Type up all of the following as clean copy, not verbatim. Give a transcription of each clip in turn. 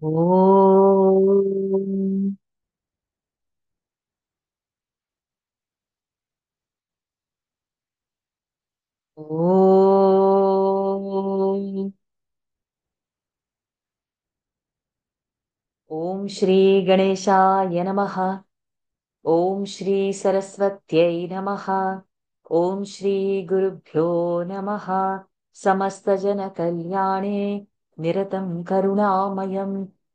ॐ ॐ ॐ श्री गणेशाय नमः। ॐ श्री सरस्वत्यै नमः। ॐ श्री गुरुभ्यो नमः। समस्तजनकल्याणे निरतं करुणामयं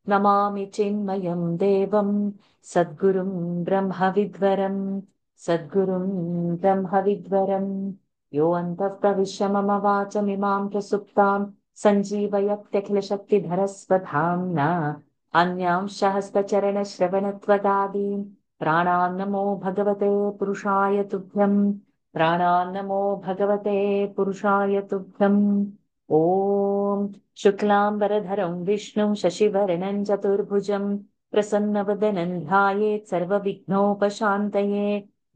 नमामि चिन्मयं देवं सद्गुरुं ब्रह्मविद्वरं सद्गुरुं ब्रह्मविद्वरं यो अन्तः प्रविश्य मम वाचमिमां प्रसुप्तां सञ्जीवयत्यखिलशक्तिधरस्वधाम्ना अन्यांशः हस्तचरणश्रवणत्वगादीन् प्राणान्नमो भगवते पुरुषाय तुभ्यम्। प्राणान्नमो भगवते पुरुषाय तुभ्यम्। ॐ शुक्लाम्बरधरं विष्णुं शशिवर्णं चतुर्भुजं प्रसन्नवदनं ध्यायेत् सर्वविघ्नोपशान्तये।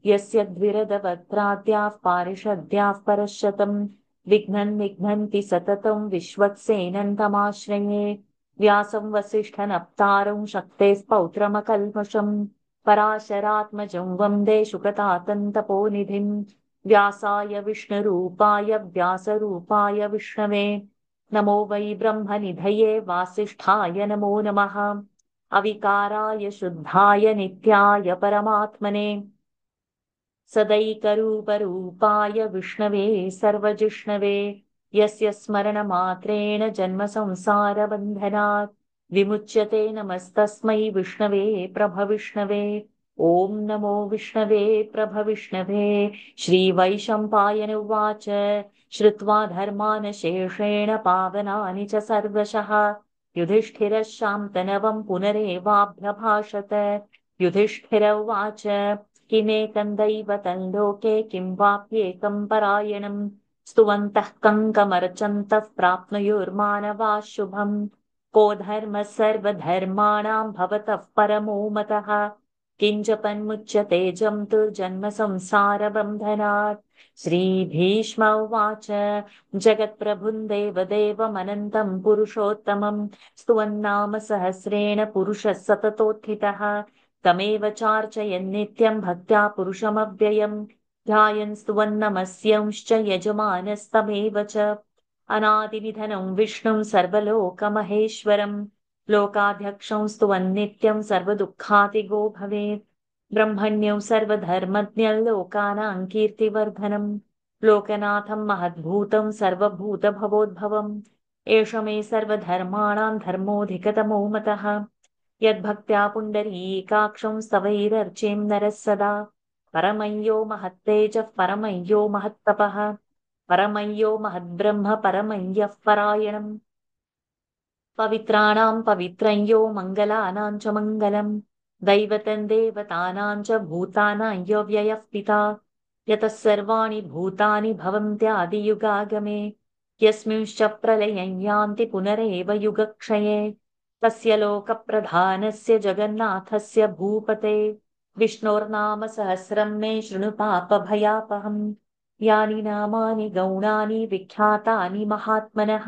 यस्य द्विरदवक्त्राद्याः पारिषद्याः परश्शतं विघ्नन्ति सततं विश्वक्सेनं तमाश्रये। व्यासं वसिष्ठनप्तारं शक्तेः पौत्रमकल्मषम् पराशरात्मजं वन्दे शुकतातन्तपोनिधिं। व्यासाय विष्णुरूपाय व्यासरूपाय विष्णवे नमो वै ब्रह्मनिधये वासिष्ठाय नमो नमः। अविकाराय शुद्धाय नित्याय परमात्मने सदैकरूपरूपाय विष्णवे सर्वजिष्णवे यस्य स्मरणमात्रेण जन्मसंसारबन्धनात् विमुच्यते। नमस्तस्मै विष्णवे प्रभविष्णवे। ॐ नमो विष्णवे प्रभविष्णवे। श्रीवैशम्पायन उवाच श्रुत्वा धर्मान् शेषेण पावनानि च सर्वशः युधिष्ठिरः शान्तनवं पुनरेवाभ्यभाषत। युधिष्ठिर उवाच किमेकं दैवतं लोके किं वाप्येकं परायणं स्तुवन्तः कङ्कमर्चन्तः प्राप्नुयुर्मानवाः शुभम्। को धर्मः सर्वधर्माणां भवतः परमो मतः किञ्जपन्मुच्यते जन्तुर्जन्म संसारबन्धनात्। श्रीभीष्म उवाच जगत्प्रभुं देवदेवमनन्तं पुरुषोत्तमं स्तुवन्नाम सहस्रेण पुरुषः सततोत्थितः तमेव चार्चयन् नित्यं भक्त्या पुरुषमव्ययम् ध्यायन् स्तुवन्नमस्यंश्च यजमानस्तमेव च। अनादिनिधनं विष्णुं सर्वलोकमहेश्वरं लोकाध्यक्षं स्तुवन्नित्यं सर्वदुःखातिगो भवेत्। ब्रह्मण्यं सर्वधर्मज्ञं लोकानां कीर्तिवर्धनं लोकनाथं महद्भूतं सर्वभूतभवोद्भवम् एष मे सर्वधर्माणां धर्मोऽधिकतमो मतः। यद्भक्त्या पुण्डरीकाक्षं स्तवैरर्चिं नरः सदा परमय्यो महत्तेजः परमय्यो महत्तपः परमय्यो महद्ब्रह्म परमय्यः परायणम् पवित्राणां पवित्रं यो मङ्गलानां च मङ्गलम् दैवतं देवतानां च भूतानां यो व्ययः पिता यतः सर्वाणि भूतानि भवन्त्यादियुगागमे यस्मिंश्च प्रलयं यान्ति पुनरेव युगक्षये तस्य लोकप्रधानस्य जगन्नाथस्य भूपते विष्णोर्नाम सहस्रं मे शृणु पापभयापहम्। यानि नामानि गौणानि विख्यातानि महात्मनः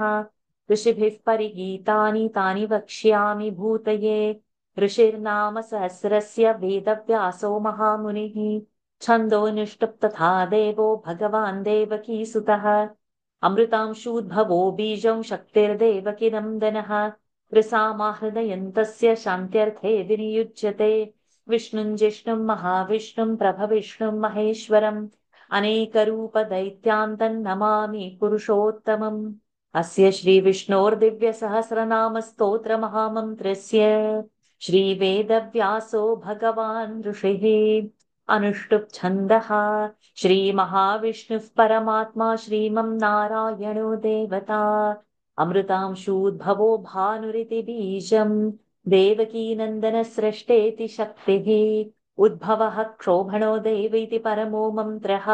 ऋषिभिः परिगीतानि तानि वक्ष्यामि भूतये। ऋषिर्नाम सहस्रस्य वेदव्यासो महामुनिः छन्दो निष्टुप् तथा देवो भगवान् देवकीसुतः अमृतांशूद्भवो बीजं शक्तिर्देवकी नन्दनः हृदयन्तस्य शान्त्यर्थे विनियुज्यते विष्णुं जिष्णुं महाविष्णुं प्रभविष्णुं महेश्वरम् अनेकरूपदैत्यान्तं नमामि पुरुषोत्तमम्। अस्य श्रीविष्णोर्दिव्यसहस्रनाम स्तोत्रमहामन्त्रस्य श्रीवेदव्यासो भगवान् ऋषिः अनुष्टुप् छन्दः श्रीमहाविष्णुः परमात्मा श्रीमन् नारायणो देवता अमृतांशूद्भवो भानुरिति बीजम् देवकीनन्दनसृष्टेति शक्तिः उद्भवः क्षोभणो देव इति परमो मन्त्रः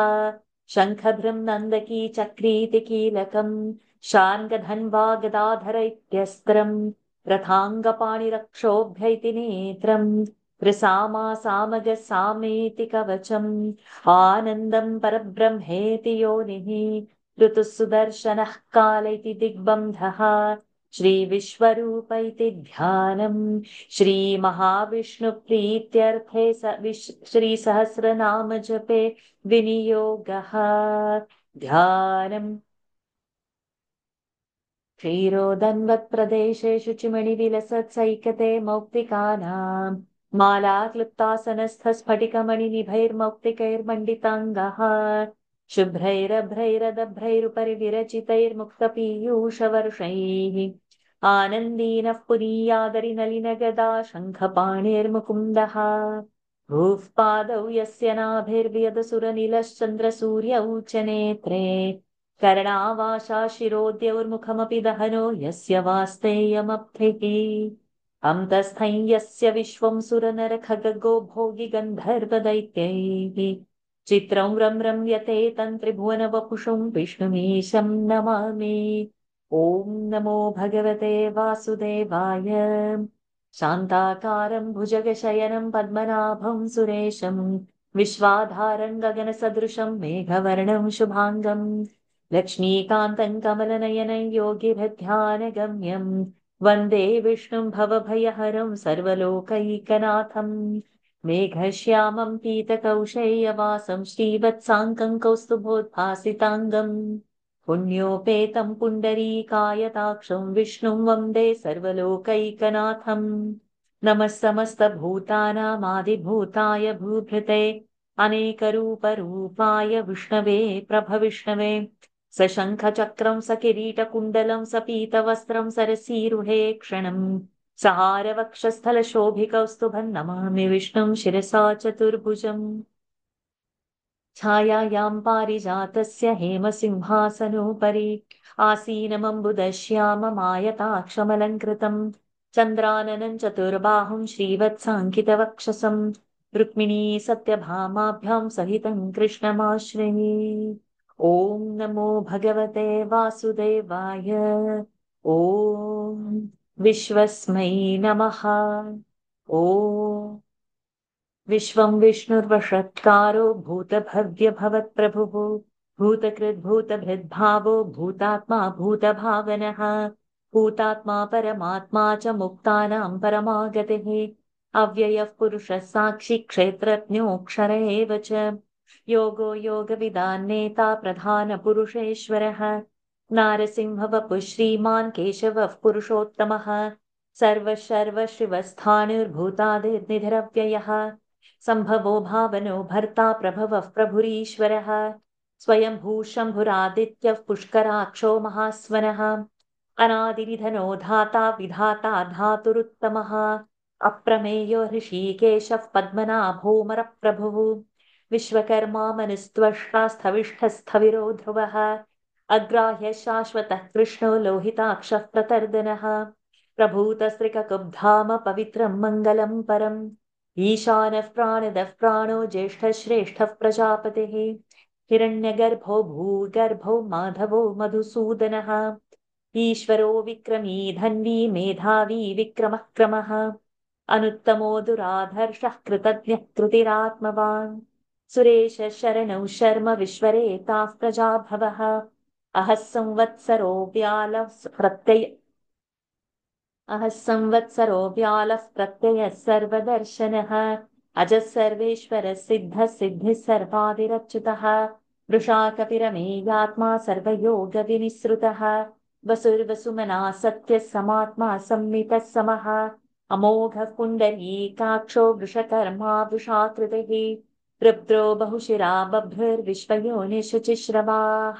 शङ्खभृं नन्दकी चक्रीति कीलकम् शार्ङ्गधन्वा गदाधर इत्यस्त्रम् रथाङ्गपाणिरक्षोभ्य इति नेत्रम् त्रिसामा सामग सामेति कवचम् आनन्दं परब्रह्मेति योनिः ऋतुः सुदर्शनः काल इति दिग्बन्धः श्रीविश्वरूप इति ध्यानम् श्रीमहाविष्णुप्रीत्यर्थे श्रीसहस्रनाम जपे विनियोगः ध्यानम् क्षीरोदन्वत्प्रदेशे शुचिमणिविलसत्सैकते मौक्तिकानाम् मालाक्लुप्तासनस्थस्फटिकमणिनिभैर्मौक्तिकैर्मण्डिताङ्गः शुभ्रैरभ्रैरदभ्रैरुपरि विरचितैर्मुक्तपीयूषवर्षैः आनन्दीनः पुनीयादरिनलिनगदा शङ्खपाणिर्मुकुन्दः भूः पादौ यस्य नाभिर्व्यदसुरनिलश्चन्द्रसूर्यौ च नेत्रे कर्णावाशा शिरोद्यौर्मुखमपि दहनो यस्य वास्तेयमब्धिः अन्तस्थं यस्य विश्वं सुरनरखगो भोगि गन्धर्वदैत्यैः चित्रं रम्यते तन्त्रिभुवनवपुषं विष्णुमीशं नमामि ॐ नमो भगवते वासुदेवाय शान्ताकारं भुजगशयनं पद्मनाभं सुरेशं विश्वाधारं गगनसदृशं मेघवर्णं शुभाङ्गं लक्ष्मीकान्तं कमलनयनं योगिभिर्ध्यानगम्यं वन्दे विष्णुं भवभयहरं सर्वलोकैकनाथं मेघश्यामं पीतकौशेयवासं श्रीवत्साङ्कं कौस्तुभोद्भासिताङ्गं पुण्योपेतं पुण्डरीकायताक्षं विष्णुं वन्दे सर्वलोकैकनाथम् नमः समस्तभूतानामादिभूताय भूभृते अनेकरूपरूपाय विष्णवे प्रभविष्णवे सशङ्खचक्रं सकिरीटकुण्डलं सपीतवस्त्रं सरसीरुहे क्षणं सहारवक्षस्थलशोभिकौस्तुभं नमामि विष्णुं शिरसा चतुर्भुजम् छायायां पारिजातस्य हेमसिंहासनोपरि आसीनमम्बुदश्याममायताक्षमलङ्कृतम् चन्द्राननं चतुर्बाहुं श्रीवत्साङ्कितवक्षसं रुक्मिणी सत्यभामाभ्यां सहितं कृष्णमाश्रये ॐ नमो भगवते वासुदेवाय ॐ विश्वस्मै नमः ॐ विश्वं विष्णुर्वषत्कारो भूतभव्यभवत्प्रभुः भूतकृद्भूतभृद्भावो भूतात्मा भूतभावनः भूतात्मा परमात्मा च मुक्तानां परमागतिः अव्ययः पुरुषः साक्षी क्षेत्रज्ञोऽक्षर एव च योगो योगविदान्नेता प्रधानपुरुषेश्वरः नारसिंहवपुः श्रीमान् केशवः पुरुषोत्तमः सर्वशिवस्थाणुर्भूतादिर्निधिरव्ययः सम्भवो भावनो भर्ता प्रभवः प्रभुरीश्वरः स्वयंभू शम्भुरादित्यः पुष्कराक्षो महास्वनः अनादिनिधनो धाता विधाता धातुरुत्तमः अप्रमेयो हृषीकेशः पद्मनाभोमरप्रभुः विश्वकर्मा मनुस्त्वष्टा स्थविष्ठस्थविरो ध्रुवः अग्राह्य शाश्वतः कृष्णो लोहिताक्षः प्रतर्दनः प्रभूतस्त्रिककुब्धाम पवित्रं मङ्गलं परम् ईशानः प्राणदः प्राणो ज्येष्ठः श्रेष्ठः प्रजापतिः हिरण्यगर्भो भूगर्भो माधवो मधुसूदनः ईश्वरो विक्रमी धन्वी मेधावी विक्रमः क्रमः अनुत्तमो दुराधर्षः कृतज्ञः कृतिरात्मवान् सुरेश शरणौ शर्म विश्वरेताः प्रजाभवः अहः संवत्सरो व्यालः प्रत्ययः सर्वदर्शनः अजः सर्वेश्वरः सिद्धः सिद्धिः सर्वादिरच्युतः वृषाकपिरमेयात्मा सर्वयोगविनिसृतः वसुर्वसुमना सत्यः समात्मा संमितः समः अमोघः पुण्डरीकाक्षो वृषकर्मा वृषाकृतिः रुद्रो बहुशिरा बभ्रुर्विश्वयोनिशुचिश्रवाः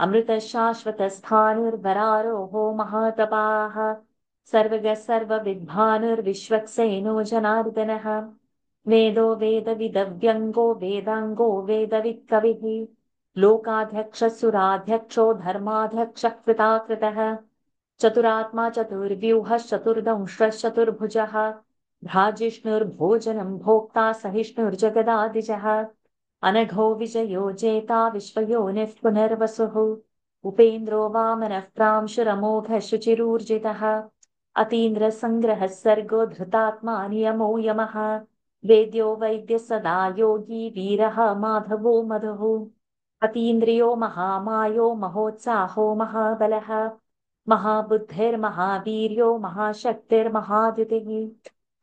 अमृतः शाश्वतस्थाणुर्वरारोहो महातपाः सर्वगः सर्वविद्भानुर्विश्वक्सेनो जनार्दनः वेदो वेदविदव्यङ्गो वेदाङ्गो वेदवित्कविः लोकाध्यक्षः धर्माध्यक्षः कृताकृतः चतुरात्मा चतुर्व्यूहश्चतुर्दंश्रश्चतुर्भुजः भ्राजिष्णुर्भोजनं भोक्ता सहिष्णुर्जगदादिजः अनघो विजयो जेता विश्वयोनिः पुनर्वसुः उपेन्द्रो वामनः प्रांशुरमोघः शुचिरूर्जितः अतीन्द्रसङ्ग्रहः सर्गो धृतात्मा नियमो यमः वेद्यो वैद्यः सदा योगी वीरः माधवो मधुः अतीन्द्रियो महामायो महोत्साहो महाबलः महाबुद्धिर्महावीर्यो महाशक्तिर्महाद्युतिः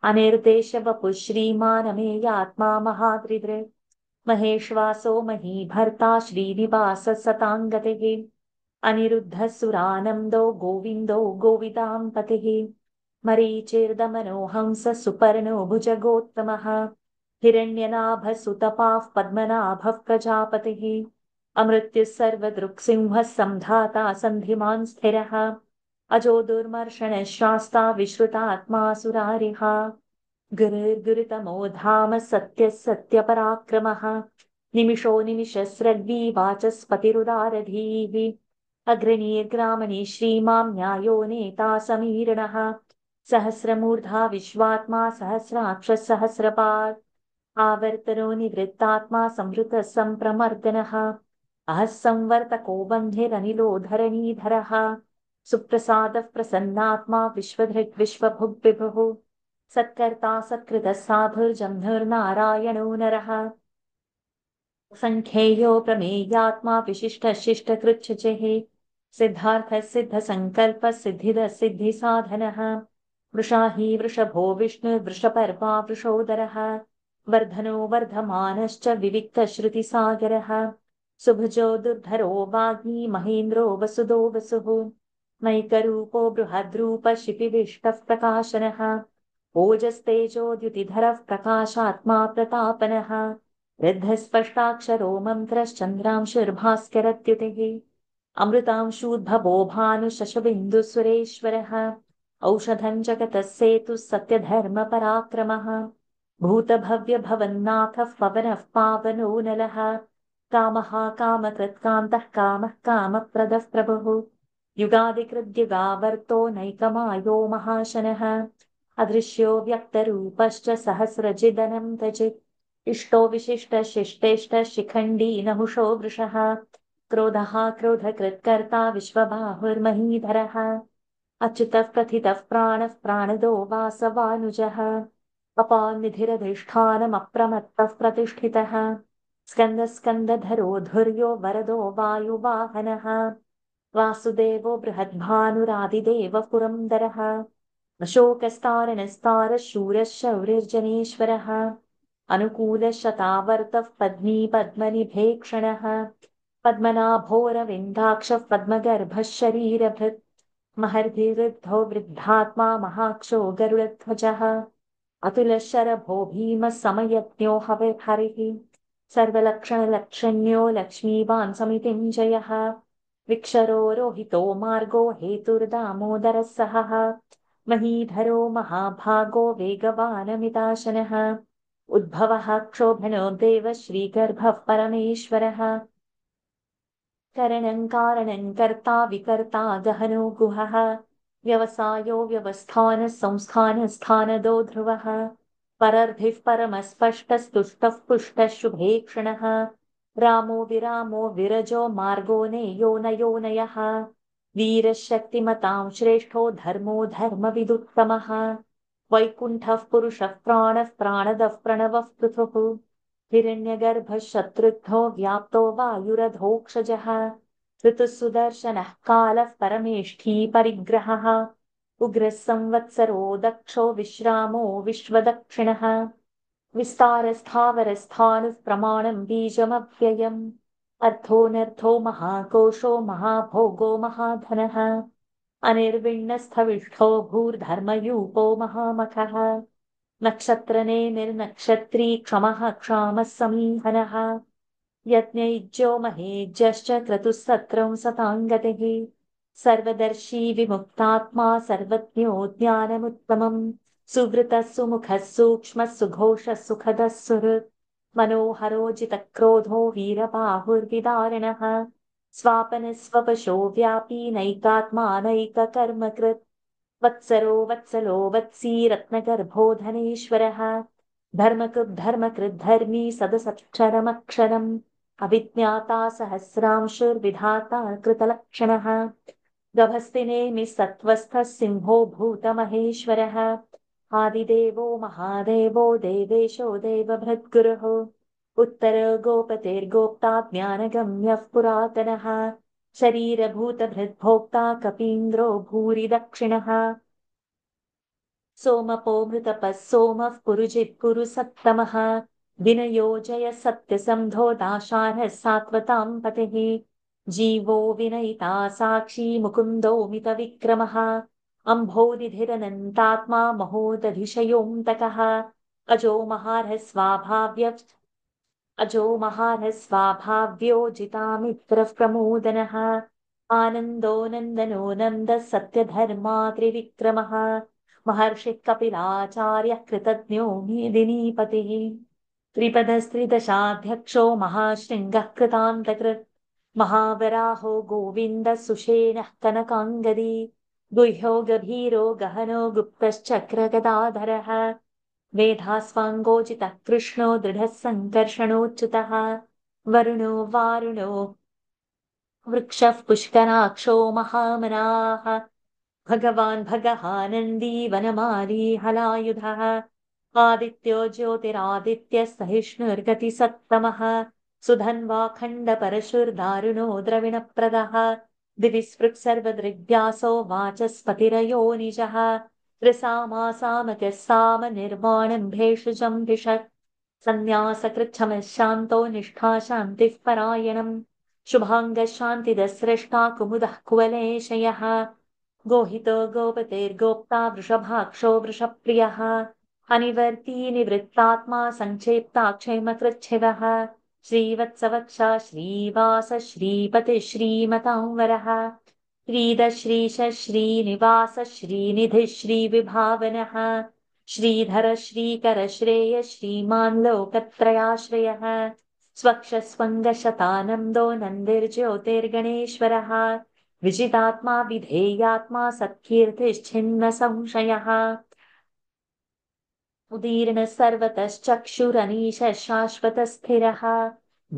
अनिर्देशवपुः श्रीमानमेयात्मा महाद्रिदृक् महेश्वासो महीभर्ता श्रीनिवासः सताङ्गतिः अनिरुद्धः सुरानन्दो गोविन्दो गोविदां पतिः मरीचिर्दमनो हंसः सुपर्णो भुजगोत्तमः हिरण्यनाभः सुतपाः पद्मनाभः प्रजापतिः अमृत्युः सर्वदृक्सिंहः सन्धाता सन्धिमान् स्थिरः अजो दुर्मर्षणः शास्ता विश्रुतात्मा सुरारिः गुरुर्गुरुतमो धाम सत्यः सत्यपराक्रमः निमिषो निमिषस्रग्वी वाचस्पतिरुदारधीः अग्रणीर्ग्रामणि श्रीमां न्यायो नेता समीरणः सहस्रमूर्धा विश्वात्मा सहस्राक्षः सहस्रपात् आवर्तनो निवृत्तात्मा संवृतः सम्प्रमर्दनः अहः संवर्तको बन्धिरनिलो धरणीधरः सुप्रसादः प्रसन्नात्मा विश्वधृग् विश्वभुग् विभुः सत्कर्ता सत्कृतः साधुर्जह्नुर्नारायणो नरः सङ्ख्येयो प्रमेयात्मा विशिष्टः शिष्टकृच्छ्रुचिः सिद्धार्थः सिद्धसङ्कल्पः सिद्धिदः सिद्धिसाधनः वृषाही वृषभो विष्णुर्वृषपर्वा वृषोदरः वर्धनो वर्धमानश्च विविक्तश्रुतिसागरः सुभुजो दुर्धरो वाग्मी महेन्द्रो वसुदो वसुः नैकरूपो बृहद्रूपः शिपिविष्टः प्रकाशनः ओजस्तेजोद्युतिधरः प्रकाशात्मा प्रतापनः वृद्धस्पष्टाक्षरो मन्त्रश्चन्द्रांशुर्भास्करद्युतिः अमृतांशूद्भवो भानुशशबिन्दुसुरेश्वरः औषधं जगतः सेतुः सत्यधर्मपराक्रमः भूतभव्यभवन्नाथः पवनः पावनो नलः कामः कामकृत्कान्तः कामः कामप्रदः प्रभुः युगादिकृद्युगावर्तो नैकमायो महाशनः अदृश्यो व्यक्तरूपश्च सहस्रजिदनं तजित् इष्टो विशिष्टशिष्टेष्ट शिखण्डी नहुषो वृषः क्रोधः क्रोधकृत्कर्ता विश्वबाहुर्महीधरः अच्युतः प्रथितः प्राणः प्राणदो वासवानुजः अपानिधिरधिष्ठानमप्रमत्तः प्रतिष्ठितः स्कन्दस्कन्दधरो धुर्यो वरदो वायुवाहनः वासुदेवो बृहद्भानुरादिदेवः पुरन्दरः अशोकस्तारणस्तारः शूरः शौरिर्जनेश्वरः अनुकूलशतावर्तः पद्मी पद्मनिभेक्षणः पद्मनाभोरविन्दाक्षः पद्मगर्भः शरीरभृत् महर्षिवृद्धो वृद्धात्मा महाक्षो गरुडध्वजः अतुलः शरभो भीमः समयज्ञो हरिः सर्वलक्षणलक्षण्यो लक्ष्मीवान् समितिञ्जयः विक्षरो रोहितो मार्गो हेतुर्दामोदरः सहः महीधरो महाभागो वेगवानमिताशनः उद्भवः क्षोभनो देवः श्रीगर्भः परमेश्वरः करणं कारणं कर्ता विकर्ता गहनो गुहः व्यवसायो व्यवस्थानः संस्थानस्थानदो ध्रुवः परर्धिः परमस्पष्टस्तुष्टः पुष्टः शुभेक्षणः रामो विरामो विरजो मार्गो नेयो नयोनयः वीरः शक्तिमतां श्रेष्ठो धर्मो धर्मविदुत्तमः वैकुण्ठः पुरुषः प्राणः प्राणदः प्रणवः पृथुः हिरण्यगर्भः शत्रुघ्नो व्याप्तो वायुरधोक्षजः ऋतुः सुदर्शनः कालः परमेष्ठी परिग्रहः उग्रः संवत्सरो दक्षो विश्रामो विश्वदक्षिणः विस्तारस्थावरस्थाणुः प्रमाणं बीजमव्ययम् अर्थोऽनर्थो महाकोशो महाभोगो महाधनः अनिर्विण्णस्थविष्ठो भूर्धर्मयूपो महामखः नक्षत्रने निर्नक्षत्री क्षमः क्षामः समीहनः यज्ञैज्यो महेज्यश्च क्रतुः सताङ्गतिः सर्वदर्शी विमुक्तात्मा सर्वज्ञो ज्ञानमुत्तमम् सुवृतः सुमुखः सूक्ष्मः सुघोषः सुखदः सुहृत् मनोहरो जितक्रोधो वीरबाहुर्विदारिणः स्वापनस्वपशो व्यापी नैकात्मानैककर्मकृत् वत्सरो वत्सलो वत्सी रत्नगर्भो धनेश्वरः धर्मकृद्धर्मी सदसक्षरमक्षरम् अविज्ञाता सहस्रांशुर्विधाता कृतलक्षणः गभस्तिनेमि सत्त्वस्थः सिंहो भूतमहेश्वरः आदिदेवो महादेवो देवेशो देवभृद्गुरुः उत्तर गोपतेर्गोप्ता ज्ञानगम्यः पुरातनः शरीरभूतभृद्भोक्ता कपीन्द्रो भूरि दक्षिणः सोमपो मृतपः सोमः पुरुजित्कुरु सत्तमः विनयोजय सत्यसन्धो दाशानः सात्वतां पतिः जीवो विनयिता साक्षी मुकुन्दो मितविक्रमः अम्भोनिधिरनन्तात्मा महोदधिशयोऽन्तकः अजो महार्ह स्वाभाव्योजितामित्रः प्रमोदनः आनन्दो नन्दनो नन्दः सत्यधर्मा त्रिविक्रमः महर्षिः कपिलाचार्यः कृतज्ञो मेदिनीपतिः त्रिपदस्त्रिदशाध्यक्षो महाशृङ्गः कृतान्तकृत् महावराहो गोविन्दः सुषेणः कनकाङ्गदी गुह्यो गभीरो गहनो गुप्तश्चक्रगदाधरः वेधास्वाङ्गोचितः कृष्णो दृढः सङ्कर्षणोच्युतः वरुणो वारुणो वृक्षः पुष्कराक्षो महामनाः भगवान् भगहानन्दी वनमाली हलायुधः आदित्यो ज्योतिरादित्यः सहिष्णुर्गतिसत्तमः सुधन्वा खण्डपरशुर्दारुणो द्रविणप्रदः दिवि स्पृक्सर्वदृग्व्यासो वाचस्पतिरयो निजः त्रिसामासामकः साम निर्वाणं भेषजं भिषक् सन्न्यासकृच्छमः शान्तो निष्ठा शान्तिः परायणम् शुभाङ्गः शान्तिदः स्रष्टा कुमुदः कुवलेशयः गोहितो गोपतेर्गोप्ता वृषभाक्षो वृषप्रियः अनिवर्ती निवृत्तात्मा सङ्क्षेप्ता क्षेमकृच्छिदः श्रीवत्सवक्षा श्रीवास श्रीपतिः श्रीमतां वरः श्रीदश्रीश श्रीनिवास श्रीनिधिः श्रीविभावनः श्रीधर श्रीकर श्रेय श्रीमान् लोकत्रयाश्रयः स्वक्षस्वङ्गशतानन्दो नन्दिर्ज्योतिर्गणेश्वरः विजितात्मा विधेयात्मा सत्कीर्तिश्छिन्न संशयः उदीर्णः सर्वतश्चक्षुरनीश शाश्वतस्थिरः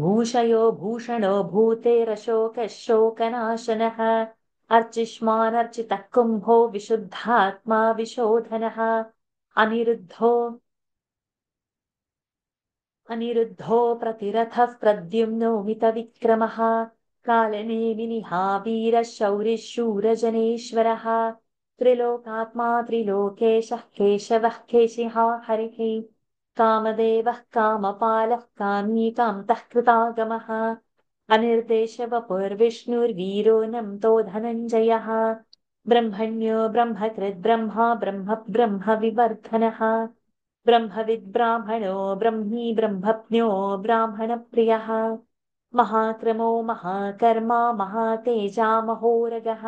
भूषयो भूषणो भूतेरशोकः शोकनाशनः अर्चिष्मानर्चितः कुम्भो विशुद्धात्मा विशोधनः अनिरुद्धो प्रतिरथः प्रद्युम्नो मितविक्रमः कालनेमिनिहावीरः शौरिः शूरजनेश्वरः त्रिलोकात्मा त्रिलोकेशः केशवः केशिहा हरिः कामदेवः कामपालः कामी कान्तः कृतागमः अनिर्देशवपुर्विष्णुर्वीरो नम्तो धनञ्जयः ब्रह्मण्यो ब्रह्मकृद्ब्रह्मा ब्रह्म ब्रह्मविवर्धनः ब्रह्मविद्ब्राह्मणो ब्रह्मी ब्रह्मज्ञो ब्राह्मणप्रियः महाक्रमो महाकर्मा महातेजा महोरगः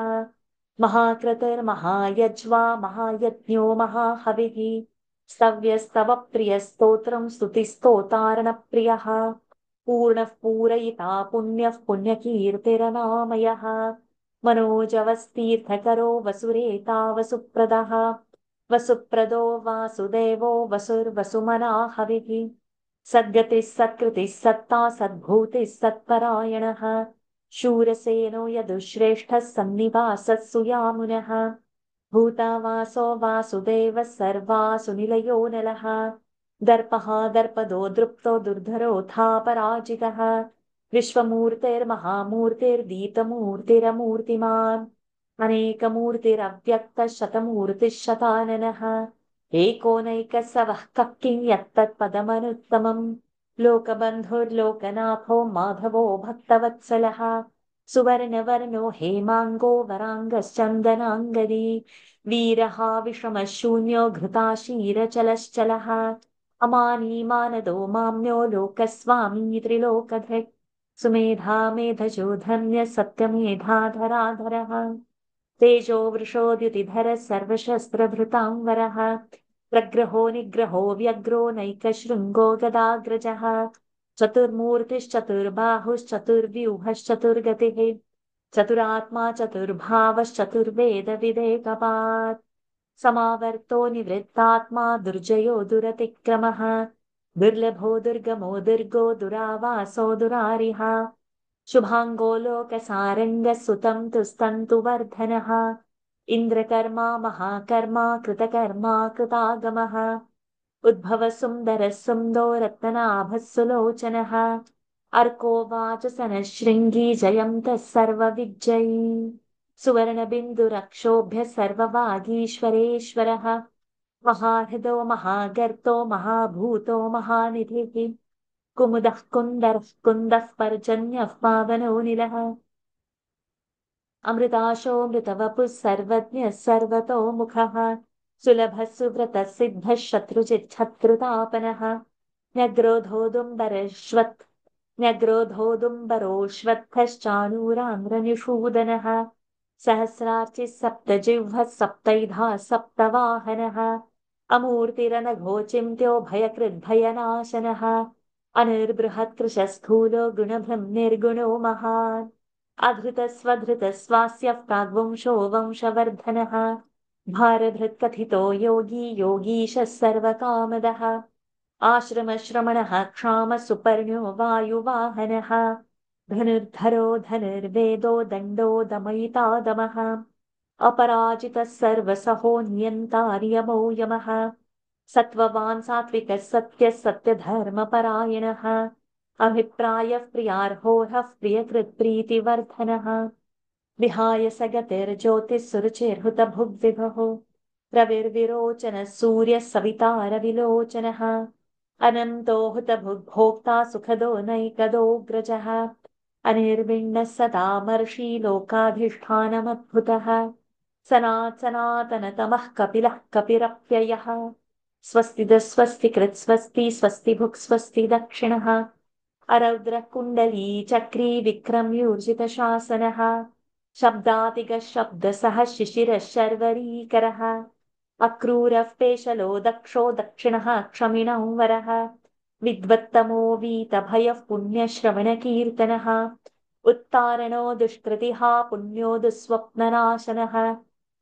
महाक्रतुर्महायज्वा महायज्ञो महाहविः स्तव्यस्तवप्रियस्तोत्रं स्तुतिस्तोतारणप्रियः पूर्णः पूरयिता पुण्यः पुण्यकीर्तिरनामयः मनोजवस्तीर्थकरो वसुरेता वसुप्रदः वसुप्रदो वासुदेवो वसुर्वसुमना हविः सद्गतिः सत्कृतिः सत्ता सद्भूतिः सत्परायणः शूरसेनो यदुश्रेष्ठः सन्निवासः सुयामुनः भूतावासो वासुदेवः सर्वासुनिलयो नलः दर्पः दर्पदो दृप्तो दुर्धरोऽथा पराजितः विश्वमूर्तिर्महामूर्तिर्दीतमूर्तिरमूर्तिमान् अनेकमूर्तिरव्यक्तः शतमूर्तिः शताननः एकोनैकः स वः कः किं यत्तत्पदमनुत्तमम् लोकबन्धुर्लोकनाथो माधवो भक्तवत्सलः सुवर्णवर्णो हेमाङ्गो वराङ्गश्चन्दनाङ्गदी वीरः विषमः शून्यो घृताशीरचलश्चलः अमानी मानदो माम्यो लोकस्वामी त्रिलोकधृक् सुमेधा मेधजो धन्यः सत्यमेधाधराधरः तेजो वृषोद्युतिधरः सर्वशस्त्रभृताङ्वरः प्रग्रहो निग्रहो व्यग्रो नैकशृङ्गो गदाग्रजः चतुर्मूर्तिश्चतुर्बाहुश्चतुर्व्यूहश्चतुर्गतिः चतुरात्मा चतुर्भावश्चतुर्वेदविदेकपात् समावर्तो निवृत्तात्मा दुर्जयो दुरतिक्रमः दुर्लभो दुर्गमो दुर्गो दुरावासो दुरारिः शुभाङ्गो लोकसारङ्गः सुतं तुस्तन्तुवर्धनः इन्द्रकर्मा महाकर्मा कृतकर्मा कृतागमः उद्भवसुन्दरः सुन्दो रत्ननाभः सुलोचनः अर्कोवाच सनशृङ्गी जयन्तः सर्वविजयी सुवर्णबिन्दुरक्षोभ्य सर्ववागीश्वरेश्वरः महाहृदो महागर्तो महाभूतो महानिधिः कुमुदः कुन्दरः कुन्दः पर्जन्यः पावनो निलः अमृताशोऽमृतवपुः सर्वज्ञः सर्वतोमुखः सुलभः सुव्रतः सिद्धः शत्रुजिच्छत्रुतापनः न्यग्रोधोदुम्बरश्वत् न्यग्रोधोदुम्बरोऽश्वत्थश्चाणूराम्रनिषूदनः सहस्रार्चिः सप्तजिह्वः सप्तैधा सप्तवाहनः अमूर्तिरनघोचिन्त्यो भयकृद्भयनाशनः अनिर्बृहत्कृशस्थूलो गुणभ्रम् निर्गुणो महान् अधृतस्वधृतस्वास्यः प्राग्वंशो वंशवर्धनः भारभृत्कथितो योगी योगीशः सर्वकामदः आश्रमश्रमणः क्षामः सुपर्णो वायुवाहनः धनुर्धरो धनुर्वेदो दण्डो दमयिता दमः अपराजितः सर्वसहो नियन्तार्यमो यमः सत्त्ववान् सात्विकः सत्यः सत्यधर्मपरायणः अभिप्रायः प्रियार्होरः प्रियकृत्प्रीतिवर्धनः विहाय स गतिर्ज्योतिः सुरुचिर्हुतभुग्विभुः रविर्विरोचनः सूर्यः सवितारविलोचनः अनन्तो हुतभुग्भोक्ता सुखदो नैकदोऽग्रजः अनिर्विण्णः सदामर्षि लोकाधिष्ठानमद्भुतः सनातनतमः कपिलः कपिरप्ययः स्वस्ति कृत्स्वस्ति स्वस्ति भुक् स्वस्ति दक्षिणः अरौद्रः कुण्डली चक्री विक्रम्यूर्जितशासनः शब्दातिगः शब्दसः शिशिरः शर्वरीकरः अक्रूरः पेशलो दक्षो दक्षिणः क्षमिणो वरः विद्वत्तमो वीतभयः पुण्यश्रवणकीर्तनः उत्तारणो दुष्कृतिः पुण्यो दुःस्वप्ननाशनः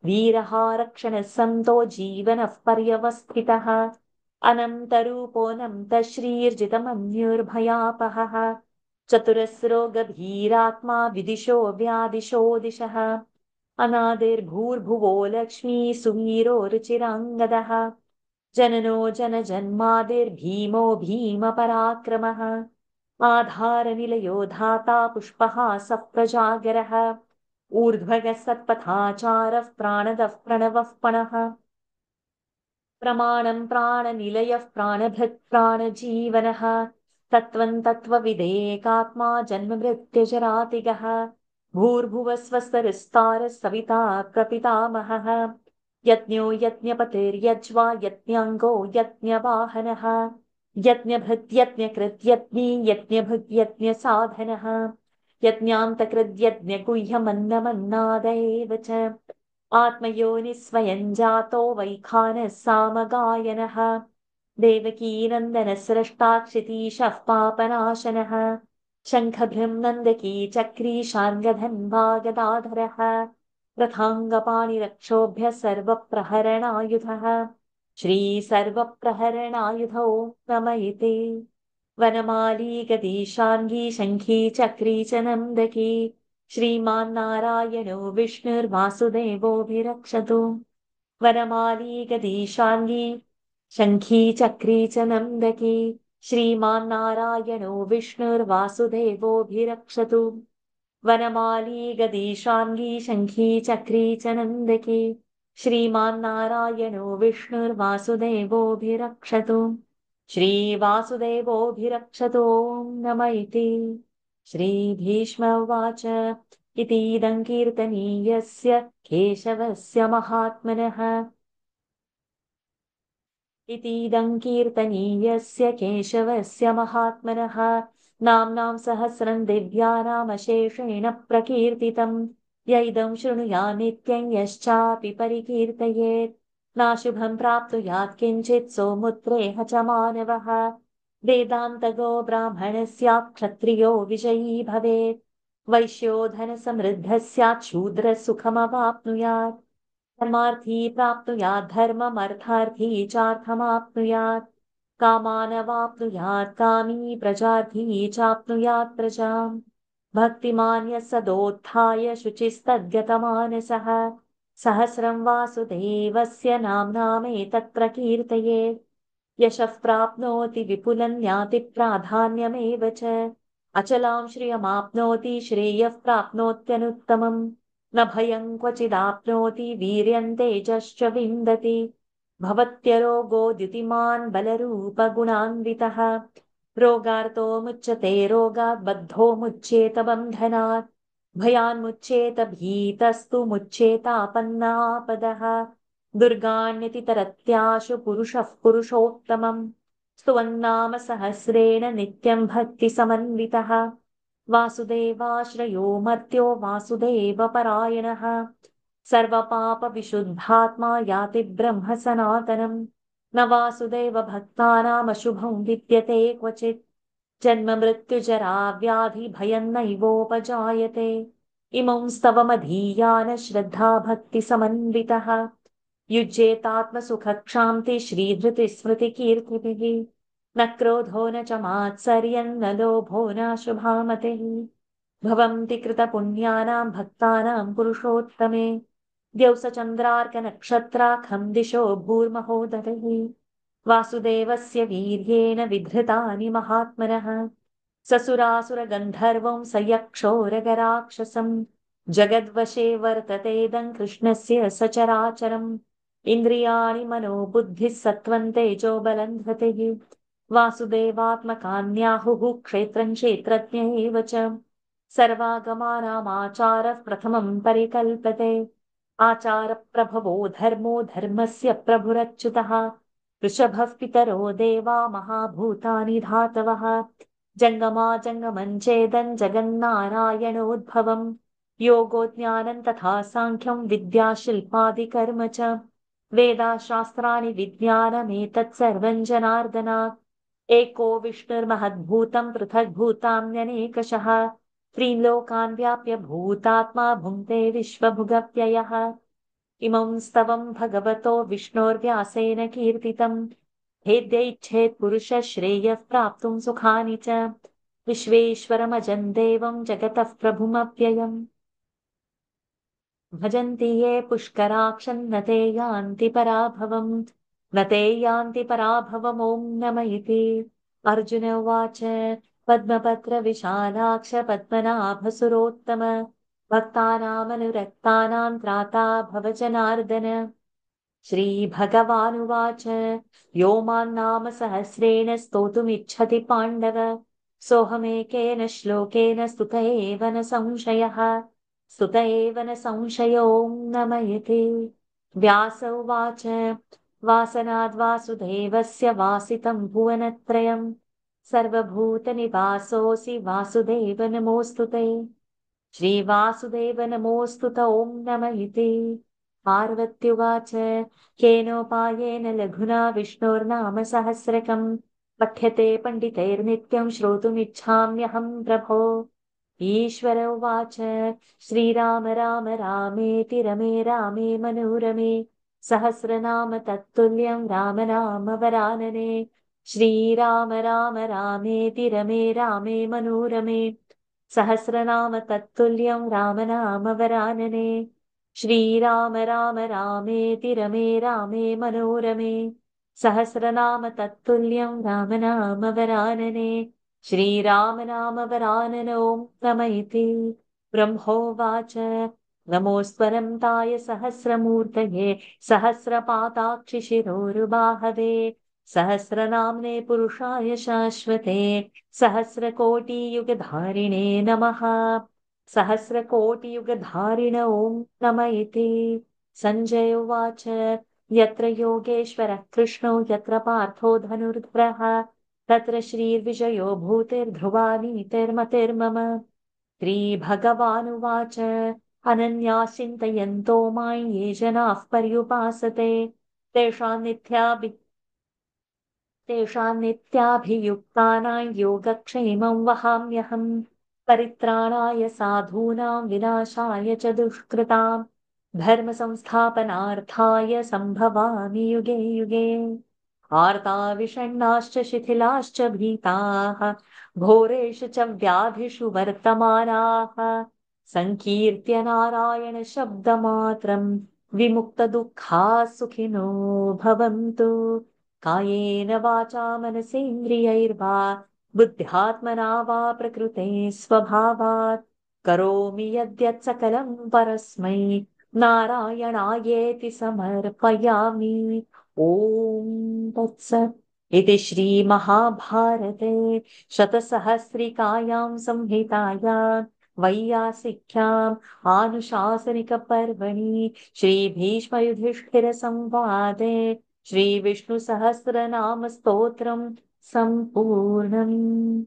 वीरः रक्षणः सन्तो जीवनः पर्यवस्थितः अनन्तरूपोऽनन्तश्रीर्जितमन्युर्भयापहः चतुरस्रो गभीरात्मा विदिशो व्यादिशो दिशः अनादिर्भूर्भुवो लक्ष्मी सुवीरो रुचिराङ्गदः जननो जनजन्मादिर्भीमो भीमपराक्रमः आधारनिलयो धाता पुष्पः सप्रजागरः ऊर्ध्वगः सत्पथाचारः प्राणदः प्रणवः पणः प्रमाणं प्राणनिलयः प्राणभृत् प्राणजीवनः तत्त्वं तत्त्वविदेकात्मा जन्ममृत्युजरातिगः भूर्भुवः स्वस्तरिस्तारः सविता प्रपितामहः यज्ञो यज्ञपतिर्यज्वा यज्ञाङ्गो यज्ञवाहनः यज्ञभृत् यज्ञकृत् यज्ञी यज्ञभुग् यज्ञसाधनः यज्ञान्तकृत् यज्ञगुह्यमन्नमन्नाद एव च आत्मयोनिः स्वयं जातो वैखानः सामगायनः देवकीनन्दनः स्रष्टा क्षितीशः पापनाशनः शङ्खभृं नन्दकी चक्री शार्ङ्गधन्वा गदाधरः रथाङ्गपाणिरक्षोभ्यः सर्वप्रहरणायुधः श्रीसर्वप्रहरणायुधो नमयिते वनमाली गदीशाङ्गी शङ्खी चक्री च नन्दकी श्रीमान्नारायणो विष्णुर्वासुदेवोऽभिरक्षतु वनमाली गदीशाङ्गी शङ्खी चक्री च नन्दकी श्रीमान्नारायणो विष्णुर्वासुदेवोऽभिरक्षतु वनमाली गदीशाङ्गी शङ्खी चक्री च नन्दकी श्रीमान्नारायणो विष्णुर्वासुदेवोऽभिरक्षतु श्रीवासुदेवोऽभिरक्षतु नम इति श्रीभीष्म उवाच इतीदं कीर्तनीयस्य केशवस्य महात्मनः इतीदं कीर्तनीयस्य केशवस्य महात्मनः नाम्नां सहस्रं दिव्यानामशेषेण प्रकीर्तितं य इदं शृणुया नित्यं यश्चापि परिकीर्तयेत् नाशुभं प्राप्नुयात् किञ्चित् सोमुत्रेह च मानवः वेदान्तगो ब्राह्मणः स्यात् क्षत्रियो विजयी भवेत् वैश्यो धनसमृद्धः स्यात् शूद्रः सुखमवाप्नुयात् धर्मार्थी प्राप्नुयात् धर्ममर्थार्थी चार्थमाप्नुयात् कामानवाप्नुयात् कामी प्रजार्थी चाप्नुयात् प्रजाम् भक्तिमान्यः सदोत्थाय शुचिस्तद्गतमानसः सहस्रं वासुदेवस्य नाम्नामेतत् प्रकीर्तयेत् यशः प्राप्नोति विपुलं याति प्राधान्यमेव च अचलां श्रियमाप्नोति श्रेयः प्राप्नोत्यनुत्तमम् न भयं क्वचिदाप्नोति वीर्यं तेजश्च विन्दति भवत्यरोगो द्युतिमान् बलरूपगुणान्वितः रोगार्तो मुच्यते रोगात् बद्धो मुच्येत बन्धनात् भयान्मुच्येत भीतस्तु मुच्येतापन्नापदः दुर्गान्यतितरत्याशु पुरुषः पुरुषोत्तमम् स्तुवन्नाम सहस्रेण नित्यं भक्तिसमन्वितः वासुदेवाश्रयो मर्त्यो वासुदेवपरायणः सर्वपापविशुद्धात्मा याति ब्रह्म सनातनम् न वासुदेव भक्तानामशुभं विद्यते क्वचित् जन्म मृत्युजरा व्याधि भयं नैवोपजायते इमं स्तवमधीयान श्रद्धा भक्तिसमन्वितः युज्येतात्मसुखक्षान्ति श्रीधृतिस्मृतिकीर्तिभिः न क्रोधो न च मात्सर्यन्न लोभो न शुभामतिः भवन्ति कृतपुण्यानां भक्तानां पुरुषोत्तमे द्यौसचन्द्रार्कनक्षत्राखं दिशो भूर्महोदधिः वासुदेवस्य वीर्येण विधृतानि महात्मनः ससुरासुरगन्धर्वं स यक्षोरगराक्षसम् जगद्वशे वर्ततेदं कृष्णस्य सचराचरम् इन्द्रियाणि मनो बुद्धिः सत्त्वं तेजो बलं धृतिः वासुदेवात्मकान्याहुः क्षेत्रं क्षेत्रज्ञ एव च सर्वागमानामाचारः प्रथमं परिकल्पते आचारप्रभवो धर्मो धर्मस्य प्रभुरच्युतः वृषभः पितरो देवा महाभूतानि धातवः जङ्गमा जङ्गमं चेदं जगन्नारायणोद्भवम् योगो ज्ञानं तथा साङ्ख्यं विद्या शिल्पादिकर्म च वेदाशास्त्राणि विज्ञानमेतत् सर्वं जनार्दनात् एको विष्णुर्महद्भूतं पृथग्भूतान्यनेकशः त्रीन् लोकान् व्याप्य भूतात्मा भुङ्क्ते विश्वभुगव्ययः इमं स्तवं भगवतो विष्णोर्व्यासेन कीर्तितम् भेद्यैच्छेत् पुरुषः श्रेयः प्राप्तुं सुखानि च विश्वेश्वरमजं देवं जगतः प्रभुमव्ययम् भजन्ति ये पुष्कराक्षं ते यान्ति पराभवम् न ते यान्ति पराभवमों नम इति अर्जुन उवाच पद्मपत्रविशालाक्ष पद्मनाभसुरोत्तम भक्तानामनुरक्तानां त्राता भव जनार्दन श्रीभगवानुवाच यो मान्नाम सहस्रेण स्तोतुमिच्छति पाण्डव सोऽहमेकेन श्लोकेन स्तुत एव न संशयः स्तुत एव न संशयो नमयति व्यास उवाच वासनाद्वासुदेवस्य वासितं भुवनत्रयम् सर्वभूतनिवासोऽसि वासुदेव नमोऽस्तु ते श्रीवासुदेव नमोऽस्तु ॐ नम इति पार्वत्युवाच केनोपायेन लघुना विष्णोर्नाम सहस्रकम् पठ्यते पण्डितैर्नित्यं श्रोतुमिच्छाम्यहं प्रभो ईश्वर उवाच श्रीराम राम रामेति रमे रामे मनोरमे सहस्रनाम तत्तुल्यं राम नाम वरानने श्रीराम राम रामेति रमे रामे मनोरमे सहस्रनाम तत्तुल्यं राम नाम वरानने श्रीराम राम रामेति रमे रामे मनोरमे सहस्रनाम तत्तुल्यं राम नाम वरानने श्रीराम नाम वराननो नम इति ब्रह्मोवाच नमोऽस्त्वनन्ताय सहस्रमूर्तये सहस्रपादाक्षिशिरोरुबाहवे सहस्रनाम्ने पुरुषाय शाश्वते सहस्रकोटियुगधारिणे नमः सहस्रकोटियुगधारिण ॐ नम इति सञ्जय उवाच यत्र योगेश्वरः कृष्णो यत्र पार्थो धनुर्धरः तत्र श्रीर्विजयो भूतिर्ध्रुवा नीतिर्मतिर्मम श्रीभगवानुवाच अनन्या चिन्तयन्तो मां ये जनाः पर्युपासते तेषां नित्याभियुक्तानां योगक्षेमं वहाम्यहम् परित्राणाय साधूनां विनाशाय च दुष्कृतां धर्मसंस्थापनार्थाय सम्भवामि युगे युगे आर्ता विषण्णाश्च शिथिलाश्च भीताः घोरेषु च व्याधिषु वर्तमानाः सङ्कीर्त्य नारायण शब्दमात्रं विमुक्तदुःखाः सुखिनो भवन्तु कायेन वाचा मनसेन्द्रियैर्वा बुद्ध्यात्मना वा प्रकृते स्वभावात् करोमि यद्यत् सकलं परस्मै नारायणायेति समर्पयामि। ॐ तत्सत्। इति श्रीमहाभारते शतसहस्रिकायां संहितायां वैयासिक्याम् आनुशासनिकपर्वणि श्रीभीष्मयुधिष्ठिरसंवादे श्रीविष्णुसहस्रनामस्तोत्रम् सम्पूर्णम्।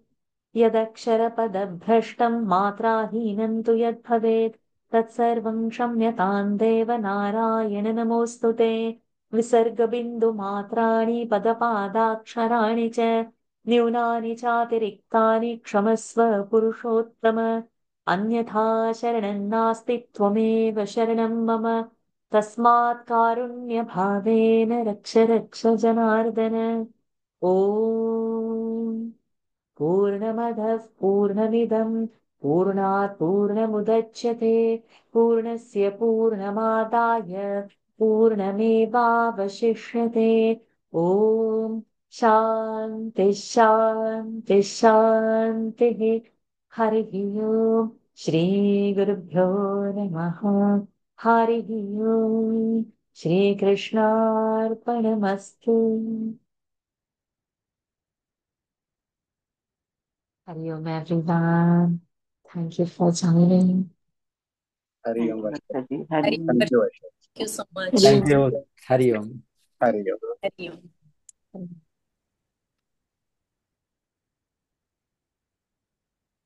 यदक्षरपदभ्रष्टं मात्राहीनं तु यद्भवेत् तत्सर्वं क्षम्यतां देव नारायण नमोऽस्तु ते। विसर्गबिन्दुमात्राणि पदपादाक्षराणि च न्यूनानि चातिरिक्तानि क्षमस्व पुरुषोत्तम। अन्यथा शरणं नास्ति त्वमेव शरणं मम। तस्मात् कारुण्यभावेन रक्ष रक्ष जनार्दन। ॐ पूर्णमदः पूर्णमिदं पूर्णात् पूर्णमुदच्यते पूर्णस्य पूर्णमादाय पूर्णमेवावशिष्यते। ॐ शान्ति शान्ति शान्तिः। हरिः ओम् श्रीगुरुभ्यो नमः। हरिः ओम् श्रीकृष्णार्पणमस्तु। Hari Om everyone. Thank you for joining. Hari Thank Om you, Varsha. Bhattaji. Thank Hari you, Varsha. you so much. Thank you. Hari Om. Hari Om. Hari Om.